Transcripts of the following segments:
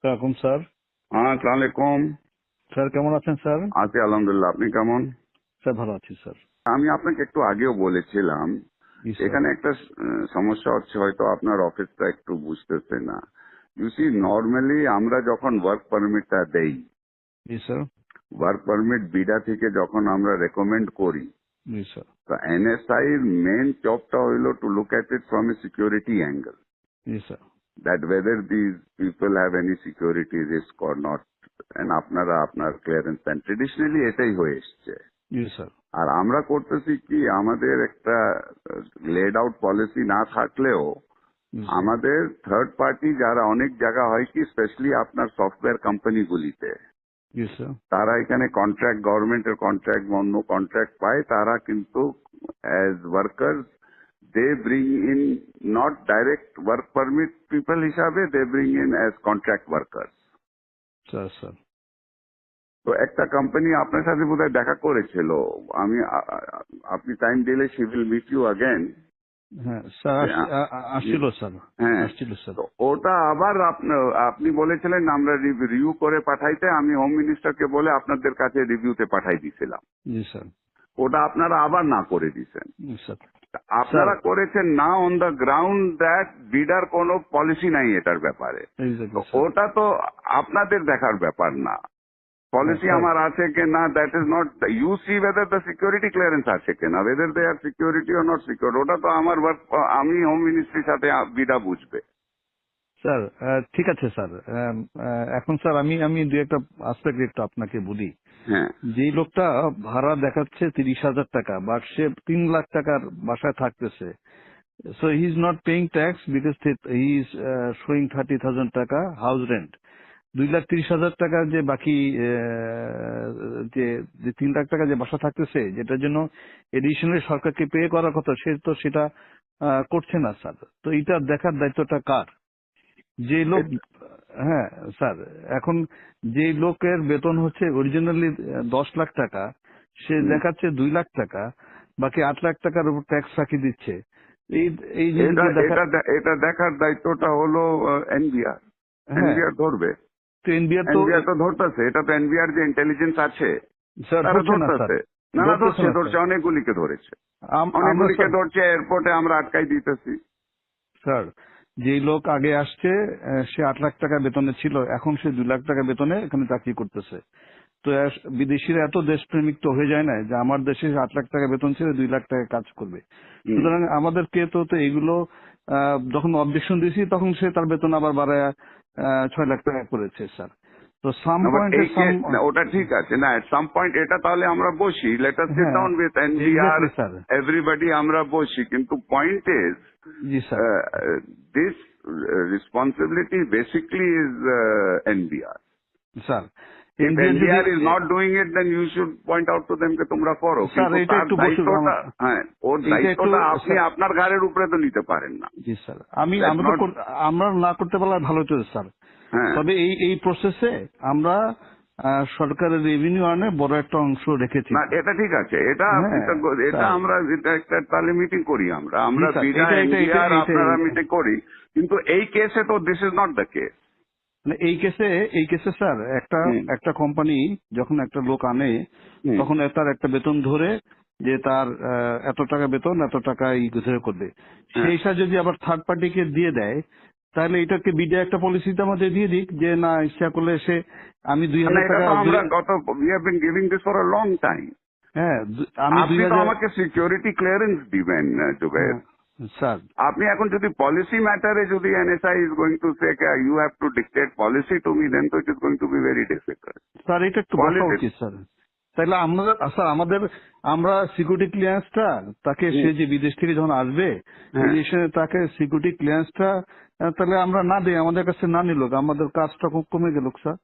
ওয়ালাইকুম স্যার। হ্যাঁ, আসসালামু আলাইকুম। স্যার কেমন আছেন স্যার? আছি আলহামদুলিল্লাহ। আপনি কেমন? স্যার ভালো আছি স্যার। আমি আপনাকে একটু আগেও বলেছিলাম, জি স্যার। এখানে একটা সমস্যা হচ্ছে, হয়তো আপনার অফিসটা একটু বুঝতেছে না। ইউ সি, নর্মালি আমরা যখন ওয়ার্ক পারমিটটা দেই, জি স্যার। ওয়ার্ক পারমিট বিডা থেকে যখন আমরা রেকমেন্ড করি, জি স্যার। তো এনএসআই এর মেন জবটা হইল to look at it from a security angle, G sir. that whether these people have any security risk or not, and আপনারা আপনার ক্লিয়ারেন্স দেন। ট্রেডিশনালি এটাই হয়ে এসছে। জি স্যার। আর আমরা করতেছি কি, আমাদের একটা লেড আউট পলিসি না থাকলেও জি স্যার। আমাদের থার্ড পার্টি যারা অনেক জায়গা হয় কি, স্পেশালি আপনার সফটওয়্যার কোম্পানিগুলিতে, জি স্যার। তারা এখানে কন্ট্রাক্ট, গভর্নমেন্টের কন্ট্রাক্ট বা অন্য কন্ট্রাক্ট পায়, তারা কিন্তু as workers they bring in not direct work permit people হিসাবে, they bring in as contract workers. Sir sir. তো একটা কোম্পানি আপনার সাথে বোধহয় দেখা করেছিল। আমি আপনি টাইম দিলে she will meet you again. হ্যাঁ স্যার আসছিল স্যার। হ্যাঁ, আসছিল স্যার। তো ওটা আবার আপনি বলেছিলেন আমরা রিভিউ করে পাঠাইতে, আমি হোম মিনিস্টারকে বলে আপনাদের কাছে রিভিউতে পাঠাই দিয়েছিলাম। জি স্যার। ওটা আপনারা আবার না করে দিয়েছেন। জি স্যার। স্যার আপনারা করেছেন না অন দ্য গ্রাউন্ড দ্যাট বিডার কোনো পলিসি নাই এটার ব্যাপারে। তো এক্স্যাক্টলি স্যার। ওটা তো আপনাদের দেখার ব্যাপার না। পলিসি স্যার আমার আছে কি না, that is not, you see whether the security clearance আছে কিনা, whether they are security or not secure, ওটা তো আমার ওয়ার্ক, আমি হোম মিনিস্ট্রির সাথে বিডা বুঝবে। স্যার ঠিক আছে স্যার। এখন স্যার আমি আমি দু একটা আসপেক্ট একটু আপনাকে বলি। হ্যাঁ, যেই লোকটা ভাড়া দেখাচ্ছে 30,000 টাকা, বাট সে 3 লাখ টাকার বাসায় থাকতেছে, so he is not paying tax because he is showing 30,000 টাকা house rent. 2,30,000 টাকা যে বাকি যে যে 3 লাখ টাকা যে বাসা থাকতেছে, যেটার জন্য এডিশনালি সরকারকে পে করার কথা, সে তো সেটা করছে না স্যার। তো এটা দেখার দায়িত্বটা কার? যে লোক, হ্যাঁ স্যার, এখন যে লোকের বেতন হচ্ছে অরিজিনালি 10 লাখ টাকা, সে দেখাচ্ছে 2 লাখ টাকা, বাকি 8 লাখ টাকার উপর ট্যাক্স ফাঁকি দিচ্ছে। এই এই এটা জিনিসগুলো দেখা। এটা এটা দেখার দায়িত্বটা হলো এনবিআর। হ্যাঁ, এনবিআর ধরবে। তো এনবিআর তো এনবিআর তো ধরতেছে, এটা তো এনবিআর যে ইন্টেলিজেন্স আছে স্যার তারা ধরছে না স্যার। ধরতেছে। না না, ধরতেছে ধরছে না ধরছে, স্যার। অনেকগুলিকে ধরেছে, আমরা অনেকগুলিকে স্যার, ধরছে, এয়ারপোর্টে আমরা আটকাই দিতেছি। স্যার যেই লোক আগে আসছে সে 8 লাখ টাকা বেতনে ছিল, এখন সে 2 লাখ টাকা বেতনে এখানে চাকরি করতেছে। তো বিদেশিরা এত দেশপ্রেমিক তো হয়ে যায় না যে আমার দেশে 8 লাখ টাকা বেতন ছিল 2 লাখ টাকা কাজ করবে। হুম। সুতরাং আমাদেরকে তো তো এগুলো যখন অবজেকশন দিয়েছি তখন সে তার বেতন আবার বাড়ায় 6 লাখ টাকা করেছে স্যার। তো সাম আবার পয়েন্টে এই সাম। না, ওটা ঠিক আছে না, এট সাম পয়েন্ট এটা তাহলে আমরা বসি, লেট আস সিট হ্যাঁ down with NBR, exactly sir. Everybody আমরা বসি, কিন্তু point is G sir. This responsibility basically is NBR. Sir If NBR যদি, NBR is not doing it, then you should point out to them যে তোমরা করো, sir কিন্তু এটা তার একটু বসুন দায়িত্বটা, হ্যাঁ, ওর এটা একটু দায়িত্বটা আপনি স্যার। আপনার ঘাড়ের উপরে তো নিতে পারেন না। জি স্যার, আমি That's আমরা তো not, আমরা না করতে পারলে ভালো হতো স্যার। হ্যাঁ, তবে এই এই প্রসেসে আমরা সরকারের রেভিনিউ আর্নে বড় একটা অংশ রেখেছি। না এটা ঠিক আছে, এটা হ্যাঁ এটা স্যার। আমরা এটা একটা তাহলে মিটিং করি, আমরা জি আমরা স্যার, বিডা এটা এটা এটা এনবিআর এটা আপনারা মিটিং করি, কিন্তু এই কেসে তো this is not the case. মানে এই কেসে স্যার একটা একটা কোম্পানি যখন একটা লোক আনে, তখন তার একটা বেতন ধরে যে তার এত টাকা বেতন, এত টাকা ধরে করবে, সেই হিসাবে যদি আবার থার্ড পার্টিকে দিয়ে দেয়, তাহলে এটাকে বিডে একটা পলিসিতে আমাদের দিয়ে দিক যে না ইচ্ছা করলে সে, আমি মানে 2,000 এটা টাকা, তো আমরা গত we have been giving this for a long time. হ্যাঁ আমি আপনি তো 2,000। আমাকে সিকিউরিটি ক্লিয়ারেন্স দিবেন জুবের। স্যার আপনি এখন যদি পলিসি ম্যাটারে যদি NSI is going to say you have to dictate policy to me, then তো it is going to be very difficult. Sir এটা একটু বসা পলিসি, উচিত স্যার। তাহলে আমরা স্যার আমাদের আমরা সিকিউরিটি ক্লিয়ারেন্সটা তাকে, সে যে বিদেশ থেকে যখন আসবে হ্যাঁ, বিদেশে তাকে সিকিউরিটি ক্লিয়ারেন্সটা তাহলে আমরা না দিই, আমাদের কাছে না নিল, আমাদের কাজটা খুব কমে গেল স্যার।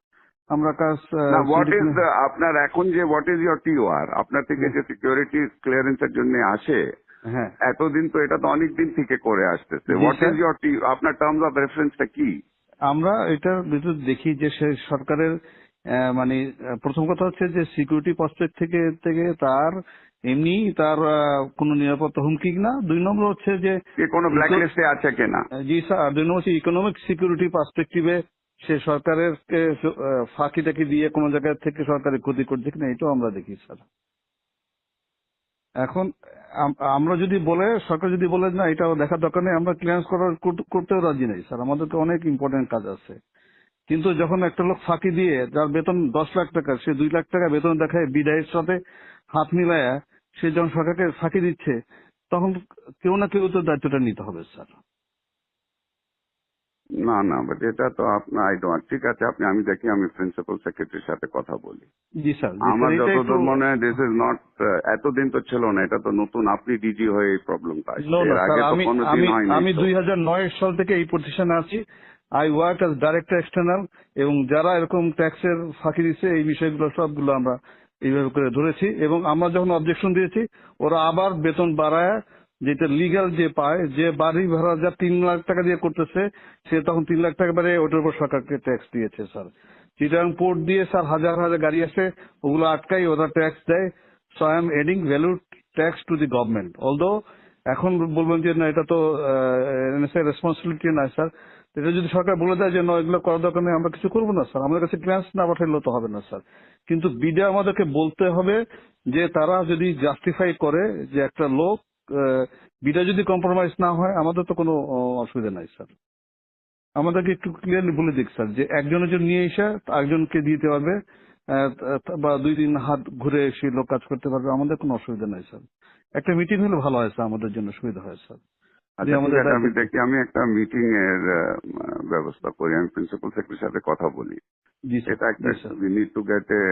আমরা কাজ না হোয়াট ইজ আপনার এখন যে হোয়াট ইজ ইয়োর টিওআর, আপনার থেকে যে সিকিউরিটি ক্লিয়ারেন্সের জন্য আসে, হ্যাঁ এতদিন তো এটা তো অনেক দিন থেকে করে আসতেছে, জি হোয়াট স্যার। ইজ ইয়োর আপনার টার্মস অফ রেফারেন্সটা কি? আমরা এটার ভিতর দেখি যে সে সরকারের মানে প্রথম কথা হচ্ছে যে সিকিউরিটি পার্সপেক্ট থেকে থেকে তার এমনি তার কোনো নিরাপত্তা হুমকি না। 2 নম্বর হচ্ছে যে কোনো ব্ল্যাক লিস্টে আছে কিনা। জি স্যার, 2 নম্বর হচ্ছে ইকোনমিক সিকিউরিটি পার্সপেক্টিভে সে সরকারের ফাঁকি টাকি দিয়ে কোনো জায়গা থেকে সরকারের ক্ষতি করছে কিনা এটাও আমরা দেখি স্যার। এখন আমরা যদি বলে, সরকার যদি বলে না এটা দেখার দরকার নেই, আমরা ক্লিয়ারেন্স করতেও রাজি নেই স্যার, আমাদেরকে অনেক ইম্পর্টেন্ট কাজ আছে। কিন্তু যখন একটা লোক ফাঁকি দিয়ে, যার বেতন 10 লাখ টাকা, সে 2 লাখ টাকা বেতন দেখায় বিদায়ের সাথে হাত মিলায়া সে যখন সরকারকে ফাঁকি দিচ্ছে, তখন কেউ না কেউ তো দায়িত্বটা নিতে হবে স্যার। না না, বাট এটা তো আপনার ঠিক আছে, আমি দেখি, আমি প্রিন্সিপাল সেক্রেটারির সাথে কথা বলি। জি স্যার, আমার এটা একটু যতদূর মনে হয় দিস ইজ নট, এতদিন তো ছিল না, এটা তো নতুন, আপনি ডিজি হয়ে এই প্রবলেমটা আসছে, No, no, এর স্যার, আগে তো আমি কোনোদিন আমি হয়নি আমি তো। 2009 সাল থেকে এই প্রতিষ্ঠানে আছি। I work as director external, এবং যারা এরকম ট্যাক্সের ফাঁকি দিচ্ছে এই বিষয়গুলো সবগুলো আমরা এইভাবে করে ধরেছি, এবং আমরা যখন অবজেকশন দিয়েছি ওরা আবার বেতন বাড়ায়, যেটা লিগ্যাল যে পায়, যে বাড়ি ভাড়া যা 3 লাখ টাকা দিয়ে করতেছে, সে তখন 3 লাখ টাকা বাড়ে ওটার উপর সরকারকে ট্যাক্স দিয়েছে স্যার। চিটাং পোর্ট দিয়ে স্যার হাজার হাজার গাড়ি আসে, ওগুলো আটকাই, ওরা ট্যাক্স দেয়। So I am adding value tax to the government. Although এখন বলবেন যে না এটা তো রেসপন্সিবিলিটি না স্যার, এটা যদি সরকার বলে দেয় যে না এগুলো করার দরকার নেই, আমরা কিছু করবো না স্যার, আমাদের কাছে ক্লিয়ারেন্স না পাঠাইলেও তো হবে না স্যার। কিন্তু বিডা আমাদেরকে বলতে হবে যে তারা যদি জাস্টিফাই করে যে একটা লোক বিডা যদি কম্প্রোমাইজ না হয়, আমাদের তো কোনো অসুবিধা নাই স্যার। আমাদেরকে একটু ক্লিয়ারলি বলে দিক স্যার যে একজনের জন্য নিয়ে এসে একজনকে দিতে পারবে, বা 2-3 হাত ঘুরে এসে লোক কাজ করতে পারবে, আমাদের কোনো অসুবিধা নাই স্যার। একটা মিটিং হলে ভালো হয় স্যার, আমাদের জন্য সুবিধা হয় স্যার। যে আচ্ছা ঠিক আমাদের আছে, আমি দেখি, আমি একটা মিটিং এর ব্যবস্থা করি, আমি প্রিন্সিপাল সেক্রেটারির সাথে কথা বলি। জি স্যার, এটা একটা, জি sir. We need to get a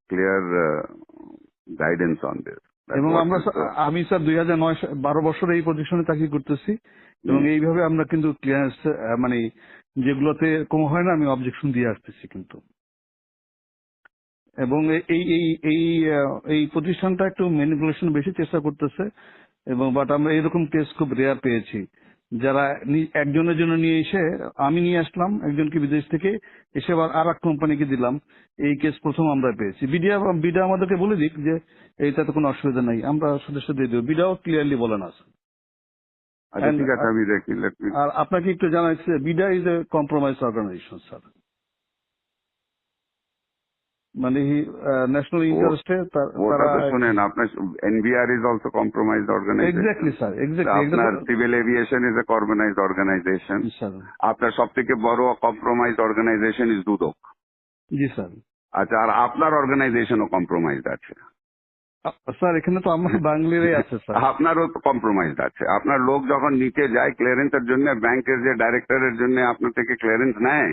clear guidance on this, that এবং হোয়াট আমরা ইজ দ্য। আমি স্যার 12 বছর এই প্রতিষ্ঠানে চাকরি করতেছি, এবং এইভাবে আমরা কিন্তু ক্লিয়ারেন্স মানে যেগুলোতে কম হয় না আমি অবজেকশন দিয়ে আসতেছি কিন্তু। এবং এই এই এই এই প্রতিষ্ঠানটা একটু ম্যানিপুলেশন বেশি চেষ্টা করতেছে, এবং বাট আমরা এরকম কেস খুব রেয়ার পেয়েছি, যারা একজনের জন্য নিয়ে এসে, আমি নিয়ে আসলাম একজনকে বিদেশ থেকে, এসে আবার আর এক কোম্পানিকে দিলাম, এই কেস প্রথম আমরা পেয়েছি। বিডা আমাদেরকে বলে দিক যে এইটাতে কোনো অসুবিধা নাই, আমরা সদস্য দিয়ে দেবো, বিডাও ক্লিয়ারলি বলে না স্যার। আচ্ছা ঠিক আছে, আমি দেখি, লেট মি। আর আপনাকে একটু জানাচ্ছি, BIDA is a compromise organization sir, মানে ন্যাশনাল ইন্টারেস্টে ওটা তারা। তো শুনেন, আপনার NBR is also compromised organization. Exactly sir, exactly. আপনার civil aviation is a compromised organization. জি স্যার, আপনার সব থেকে বড় কম্প্রোমাইজড অর্গানাইজেশন ইজ দুদক। জি স্যার। আচ্ছা, আর আপনার অর্গানাইজেশনও কম্প্রোমাইজড আছে। স্যার এখানে তো আমার বাঙালিরাই আছে স্যার। আপনারও কম্প্রোমাইজড আছে। আপনার লোক যখন নিচে যায় ক্লিয়ারেন্সের জন্য, ব্যাংকের যে ডাইরেক্টরের জন্য আপনার থেকে ক্লিয়ারেন্স নেয়,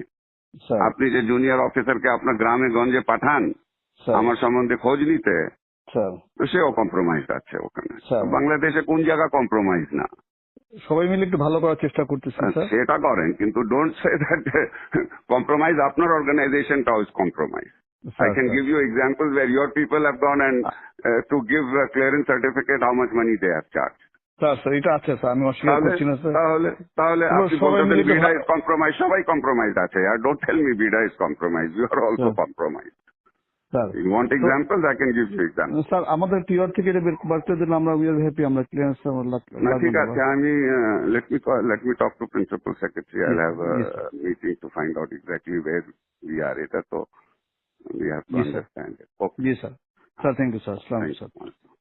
স্যার, আপনি যে জুনিয়র অফিসারকে আপনার গ্রামে গঞ্জে পাঠান স্যার, আমার সম্বন্ধে খোঁজ নিতে, স্যার, তো সেও কম্প্রোমাইজড আছে ওখানে। স্যার, বাংলাদেশে কোন জায়গা কম্প্রোমাইজ না? সবাই মিলে একটু ভালো করার চেষ্টা করতেছি স্যার। সেটা করেন, কিন্তু ডোন্ট সে দ্যাট কম্প্রোমাইজ আপনার অর্গানাইজেশনটাও is compromise. I sir, can sir, give you examples where your people have gone and to give a clearance certificate, how much money they have charged. Sir, sir, এটা আছে sir, আমি অস্বীকার তাহলে করছি না sir. তাহলে তাহলে পুরো আপনি সবাই বলতেছেন মিলে একটু বিডা ইজ কম্প্রোমাইজ, সবাই কম্প্রোমাইজ আছে। আর don't tell me BIDA is compromise, you are also sir, compromise. Sir, you want examples, I can give you example. Sir আমাদের টিআর থেকে এটা বার করে দিলে আমরা উই আর হ্যাপি, আমরা ক্লিয়ারেন্স না লাগবে ঠিক না। আছে, আমি let me talk to principal secretary. I'll have a G sir, meeting to find out exactly where we are. এটা তো we have to জি স্যার, understand it. Okay, জি sir. Sir thank you sir, আসসালামু thank আলাইকুম sir. you.